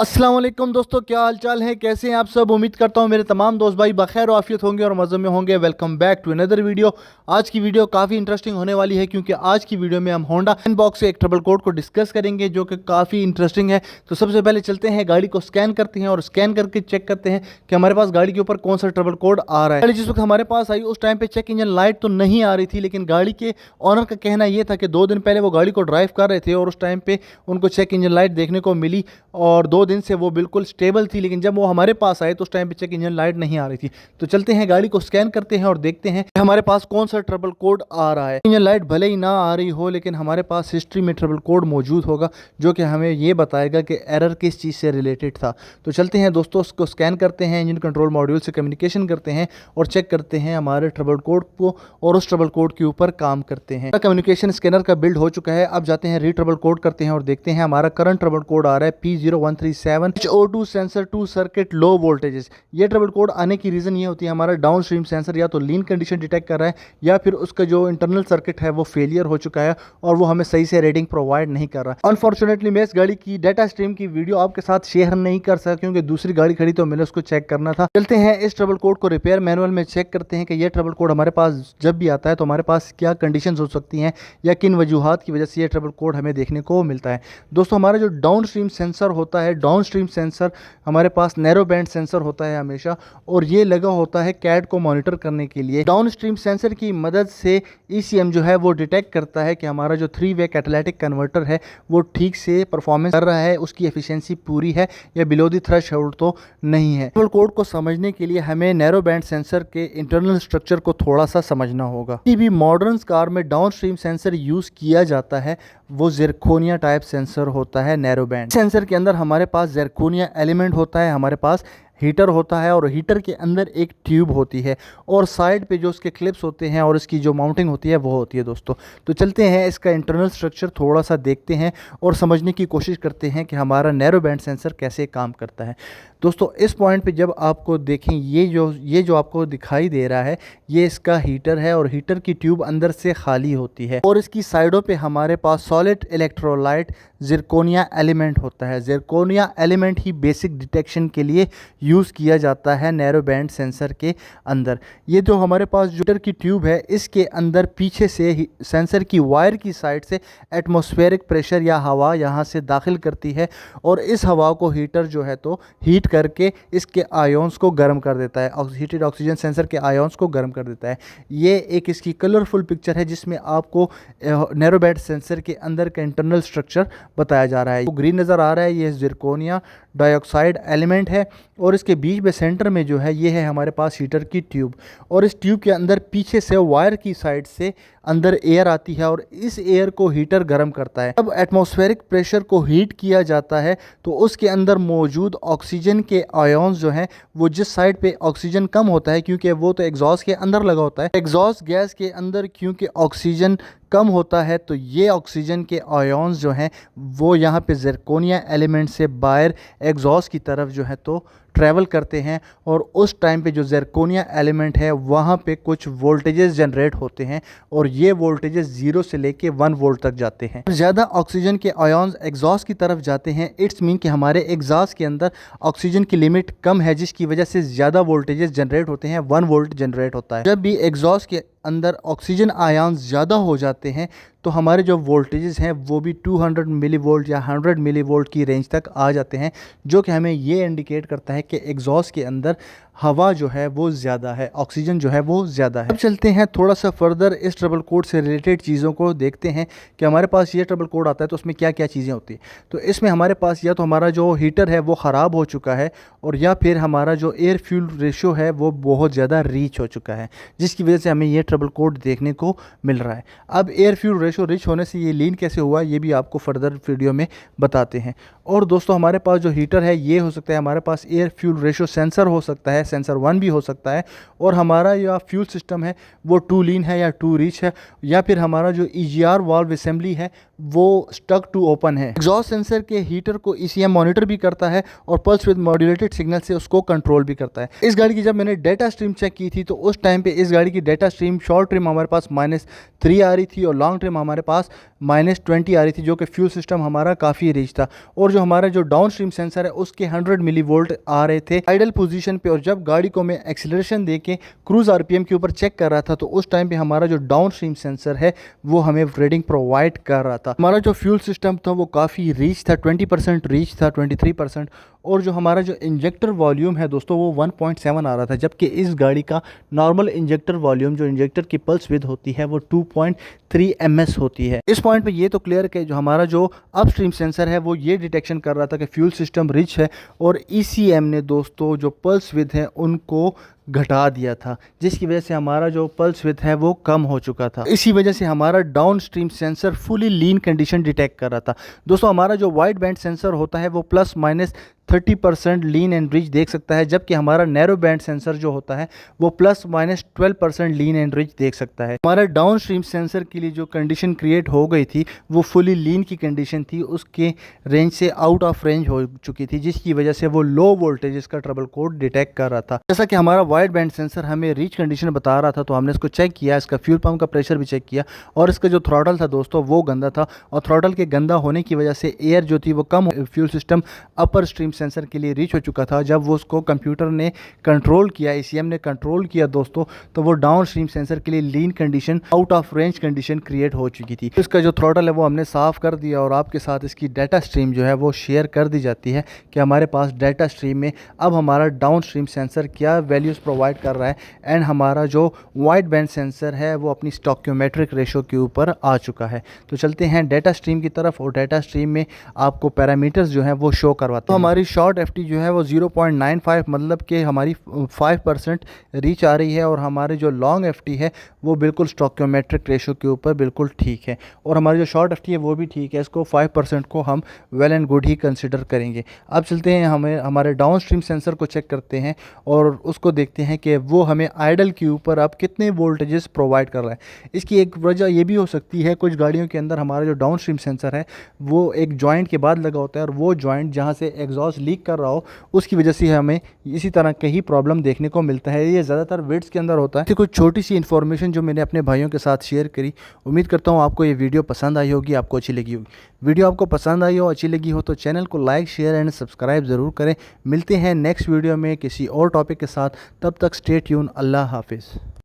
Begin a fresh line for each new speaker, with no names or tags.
अस्सलाम वालेकुम दोस्तों, क्या हाल चाल है, कैसे हैं आप सब। उम्मीद करता हूं मेरे तमाम दोस्त भाई बखैर और आफियत होंगे और मज़े में होंगे। Welcome back to another video. आज की वीडियो काफ़ी इंटरेस्टिंग होने वाली है क्योंकि आज की वीडियो में हम होंडा इनबॉक्स से एक ट्रबल कोड को डिस्कस करेंगे जो कि काफ़ी इंटरेस्टिंग है। तो सबसे पहले चलते हैं, गाड़ी को स्कैन करते हैं और स्कैन करके चेक करते हैं कि हमारे पास गाड़ी के ऊपर कौन सा ट्रबल कोड आ रहा है। गाड़ी जिस वक्त हमारे पास आई उस टाइम पे चेक इंजन लाइट तो नहीं आ रही थी, लेकिन गाड़ी के ऑनर का कहना यह था कि 2 दिन पहले वो गाड़ी को ड्राइव कर रहे थे और उस टाइम पे उनको चेक इंजन लाइट देखने को मिली और 2 दिन से वो बिल्कुल स्टेबल थी। लेकिन जब वो हमारे पास आए तो उस टाइम पे चेक इंजन लाइट नहीं आ रही थी। तो चलते हैं, गाड़ी को स्कैन करते हैं और देखते हैं कि हमारे पास कौन सा ट्रबल कोड आ रहा है। इंजन लाइट भले ही ना आ रही हो, लेकिन हमारे पास हिस्ट्री में ट्रबल कोड मौजूद होगा जो कि हमें ये बताएगा कि एरर किस चीज़ से रिलेटेड था। तो चलते हैं दोस्तों, उसको स्कैन करते हैं, इंजन कंट्रोल मॉड्यूल से कम्युनिकेशन करते हैं और चेक करते हैं हमारे ट्रबल कोड को और उस ट्रबल कोड के ऊपर काम करते हैं। कम्युनिकेशन स्कैनर का बिल्ड हो चुका है। अब जाते हैं, री ट्रबल कोड करते हैं और देखते हैं हमारा करंट ट्रबल कोड आ रहा है P0137 HO2 sensor two circuit low voltages. ये ट्रबल कोड आने की रीज़न ये होती है, हमारा डाउन स्ट्रीम सेंसर या तो लीन कंडीशन डिटेक्ट कर रहा है या फिर उसका जो इंटरनल सर्किट है वो फेलियर हो चुका है और वो हमें सही से रीडिंग प्रोवाइड नहीं कर रहा। अनफॉर्चुनेटली मैं इस गाड़ी की डाटा स्ट्रीम की वीडियो आपके साथ शेयर नहीं कर सका क्योंकि दूसरी गाड़ी खड़ी तो मैंने उसको चेक करना था। चलते हैं, इस ट्रबल कोड को रिपेयर मैनुअल में चेक करते हैं कि यह ट्रबल कोड हमारे पास जब भी आता है तो हमारे पास क्या कंडीशंस हो सकती हैं या किन वजूहात की वजह से ये ट्रबल कोड हमें देखने को मिलता है। दोस्तों, हमारा जो डाउन स्ट्रीम सेंसर होता है, डाउन स्ट्रीम सेंसर हमारे पास नैरो बैंड सेंसर होता है हमेशा, और ये लगा होता है कैड को मॉनिटर करने के लिए। डाउन स्ट्रीम सेंसर की मदद से ECM जो है वो डिटेक्ट करता है कि हमारा जो 3-वे कैटालिटिक कन्वर्टर है वो ठीक से परफॉर्मेंस कर रहा है, उसकी एफिशिएंसी पूरी है या बिलो द थ्रेशोल्ड तो नहीं है। ट्रबल कोड को समझने के लिए हमें नैरो बैंड सेंसर के इंटरनल स्ट्रक्चर को थोड़ा सा समझना होगा। किसी भी मॉडर्न कार में डाउन स्ट्रीम सेंसर यूज़ किया जाता है वो जिरकोनिया टाइप सेंसर होता है। नैरो बैंड सेंसर के अंदर हमारे पास जिरकोनिया एलिमेंट होता है, हमारे पास हीटर होता है और हीटर के अंदर एक ट्यूब होती है और साइड पे जो उसके क्लिप्स होते हैं और इसकी जो माउंटिंग होती है वो होती है। दोस्तों, तो चलते हैं, इसका इंटरनल स्ट्रक्चर थोड़ा सा देखते हैं और समझने की कोशिश करते हैं कि हमारा नैरो बैंड सेंसर कैसे काम करता है। दोस्तों, इस पॉइंट पे जब आपको देखें, ये जो आपको दिखाई दे रहा है ये इसका हीटर है और हीटर की ट्यूब अंदर से खाली होती है और इसकी साइडों पे हमारे पास सॉलिड इलेक्ट्रोलाइट जिरकोनिया एलिमेंट होता है। जिरकोनिया एलिमेंट ही बेसिक डिटेक्शन के लिए यूज़ किया जाता है नैरो बैंड सेंसर के अंदर। ये जो हमारे पास हीटर की ट्यूब है इसके अंदर पीछे से सेंसर की वायर की साइड से एटमॉस्फेरिक प्रेशर या हवा यहाँ से दाखिल करती है और इस हवा को हीटर जो है तो हीट करके इसके आयोन्स को गर्म कर देता है। हीटेड ऑक्सीजन सेंसर के आयोन्स को गर्म कर देता है। ये एक इसकी कलरफुल पिक्चर है जिसमें आपको नैरो बैंड सेंसर के अंदर का इंटरनल स्ट्रक्चर बताया जा रहा है। तो ग्रीन नज़र आ रहा है, ये जिरकोनिया डाइऑक्साइड एलिमेंट है और इसके बीच में सेंटर में जो है ये है हमारे पास हीटर की ट्यूब और इस ट्यूब के अंदर पीछे से वायर की साइड से अंदर एयर आती है और इस एयर को हीटर गर्म करता है। जब एटमॉस्फेरिक प्रेशर को हीट किया जाता है तो उसके अंदर मौजूद ऑक्सीजन के आयोन्स जो हैं वो जिस साइड पे ऑक्सीजन कम होता है, क्योंकि वो तो एग्जॉस्ट के अंदर लगा होता है, एग्जॉस्ट गैस के अंदर क्योंकि ऑक्सीजन कम होता है तो ये ऑक्सीजन के आयोन्स जो हैं वो यहाँ पे जिरकोनिया एलिमेंट से बाहर एग्जॉस्ट की तरफ जो है तो ट्रैवल करते हैं और उस टाइम पे जो जिरकोनिया एलिमेंट है वहाँ पे कुछ वोल्टेजेस जनरेट होते हैं और ये वोल्टेजेस 0 से लेके 1 वोल्ट तक जाते हैं। ज़्यादा ऑक्सीजन के आयोन्स एग्जॉस्ट की तरफ जाते हैं, इट्स मीन कि हमारे एग्जॉस्ट के अंदर ऑक्सीजन की लिमिट कम है जिसकी वजह से ज़्यादा वोल्टेजेस जनरेट होते हैं, 1 वोल्ट जनरेट होता है। जब भी एग्जॉस्ट के अंदर ऑक्सीजन आयन्स ज़्यादा हो जाते हैं तो हमारे जो वोल्टेजेस हैं वो भी 200 मिली वोल्ट या 100 मिली वोल्ट की रेंज तक आ जाते हैं, जो कि हमें ये इंडिकेट करता है कि एग्जॉस्ट के अंदर हवा जो है वो ज़्यादा है, ऑक्सीजन जो है वो ज़्यादा है। अब चलते हैं थोड़ा सा फर्दर इस ट्रबल कोड से रिलेटेड चीज़ों को देखते हैं कि हमारे पास ये ट्रबल कोड आता है तो उसमें क्या क्या चीज़ें होती हैं। तो इसमें हमारे पास या तो हमारा जो हीटर है वो ख़राब हो चुका है और या फिर हमारा जो एयर फ्यूल रेशो है वो बहुत ज़्यादा रीच हो चुका है, जिसकी वजह से हमें ये ट्रबल कोड देखने को मिल रहा है। अब एयर फ्यूल रेशो रिच होने से ये लीन कैसे हुआ ये भी आपको फर्दर वीडियो में बताते हैं। और दोस्तों, हमारे पास जो हीटर है ये हो सकता है हमारे पास एयर फ्यूल रेशो सेंसर हो सकता है, सेंसर 1 भी हो सकता है, और हमारा या फ्यूल सिस्टम है वो टू लीन है या टू रिच है, या फिर हमारा जो EGR वाल्व असेंबली है वो स्टक टू ओपन है। एग्जॉस्ट सेंसर के हीटर को ECM मॉनिटर भी करता है और पल्स विद मॉड्यूलेटेड सिग्नल से उसको कंट्रोल भी करता है। इस गाड़ी की जब मैंने डेटा स्ट्रीम चेक की थी तो उस टाइम पे इस गाड़ी की डेटा स्ट्रीम शॉर्ट ट्रिम हमारे पास -3 आ रही थी और लॉन्ग ट्रिम हमारे पास -20 आ रही थी, जो कि फ्यूल सिस्टम हमारा काफ़ी रिच था। और जो हमारा जो डाउन स्ट्रीम सेंसर है उसके 100 मिली वोल्ट आ रहे थे आइडल पोजीशन पे। और जब गाड़ी को मैं एक्सीलरेशन दे के क्रूज RPM के ऊपर चेक कर रहा था तो उस टाइम पे हमारा जो डाउन स्ट्रीम सेंसर है वो हमें रीडिंग प्रोवाइड कर रहा था। हमारा जो फ्यूल सिस्टम था वो काफ़ी रीच था, 20% रीच था, 23%। और जो हमारा जो इंजेक्टर वॉल्यूम है दोस्तों वो 1.7 आ रहा था, जबकि इस गाड़ी का नॉर्मल इंजेक्टर वॉल्यूम, जो इंजेक्टर की पल्स विद होती है, वो 2.3 ms होती है। इस पॉइंट पे ये तो क्लियर है जो हमारा जो अपस्ट्रीम सेंसर है वो ये डिटेक्शन कर रहा था कि फ्यूल सिस्टम रिच है, और ECM ने दोस्तों जो पल्स विद है उनको घटा दिया था, जिसकी वजह से हमारा जो पल्स विद है वो कम हो चुका था। इसी वजह से हमारा डाउन स्ट्रीम सेंसर फुली लीन कंडीशन डिटेक्ट कर रहा था। दोस्तों हमारा जो वाइड बैंड सेंसर होता है वो +- 30% लीन एंड रिच देख सकता है, जबकि हमारा नैरो बैंड सेंसर जो होता है वो +- 12% लीन एंड रिच देख सकता है। हमारा डाउन स्ट्रीम सेंसर के लिए जो कंडीशन क्रिएट हो गई थी वो फुली लीन की कंडीशन थी, उसके रेंज से आउट ऑफ रेंज हो चुकी थी, जिसकी वजह से वो लो वोल्टेज का ट्रबल कोड डिटेक्ट कर रहा था। जैसा कि हमारा वाइड बैंड सेंसर हमें रीच कंडीशन बता रहा था तो हमने इसको चेक किया, इसका फ्यूल पंप का प्रेशर भी चेक किया, और इसका जो थ्रॉटल था दोस्तों वो गंदा था, और थ्रॉटल के गंदा होने की वजह से एयर जो थी वो कम, फ्यूल सिस्टम अपर स्ट्रीम सेंसर के लिए रीच हो चुका था। जब वो उसको कंप्यूटर ने कंट्रोल किया, ECM ने कंट्रोल किया दोस्तों, तो वो डाउन स्ट्रीम सेंसर के लिए lean condition, out of range condition create हो चुकी थी। इसका जो थ्रॉटल है वो हमने साफ कर दिया और आपके साथ इसकी डाटा स्ट्रीम जो है वो शेयर कर दी जाती है कि हमारे पास डाटा स्ट्रीम में अब हमारा डाउन स्ट्रीम सेंसर क्या वैल्यूज़ प्रोवाइड कर रहा है, एंड हमारा जो वाइड बैंड सेंसर है वो अपनी स्टोकियोमेट्रिक रेशो के ऊपर आ चुका है। तो चलते हैं डाटा स्ट्रीम की तरफ, और डाटा स्ट्रीम में आपको पैरामीटर्स जो है वो शो करवाते हैं। तो हमारी शॉर्ट FT जो है वो 0.95, मतलब कि हमारी 5% रीच आ रही है, और हमारी जो लॉन्ग FT है वो बिल्कुल स्टोकियोमेट्रिक रेशो के ऊपर बिल्कुल ठीक है, और हमारी जो शॉर्ट FT है वो भी ठीक है। इसको 5% को हम well and good he consider करेंगे। अब चलते हैं हमारे डाउन स्ट्रीम सेंसर को चेक करते हैं और उसको देखते हैं कि वो हमें आइडल के ऊपर अब कितने वोल्टेजेस प्रोवाइड कर रहा है। इसकी एक वजह ये भी हो सकती है, कुछ गाड़ियों के अंदर हमारा जो डाउन स्ट्रीम सेंसर है वो एक जॉइंट के बाद लगा होता है, और वो जॉइंट जहाँ से एग्जॉस्ट लीक कर रहा हो उसकी वजह से हमें इसी तरह का ही प्रॉब्लम देखने को मिलता है। ये ज़्यादातर विड्स के अंदर होता है। तो कुछ छोटी सी इन्फॉर्मेशन जो मैंने अपने भाइयों के साथ शेयर करी, उम्मीद करता हूँ आपको ये वीडियो पसंद आई होगी, आपको अच्छी लगी होगी। वीडियो आपको पसंद आई हो, अच्छी लगी हो तो चैनल को लाइक, शेयर एंड सब्सक्राइब ज़रूर करें। मिलते हैं नेक्स्ट वीडियो में किसी और टॉपिक के साथ, तब तक स्टे ट्यून। अल्लाह हाफिज़।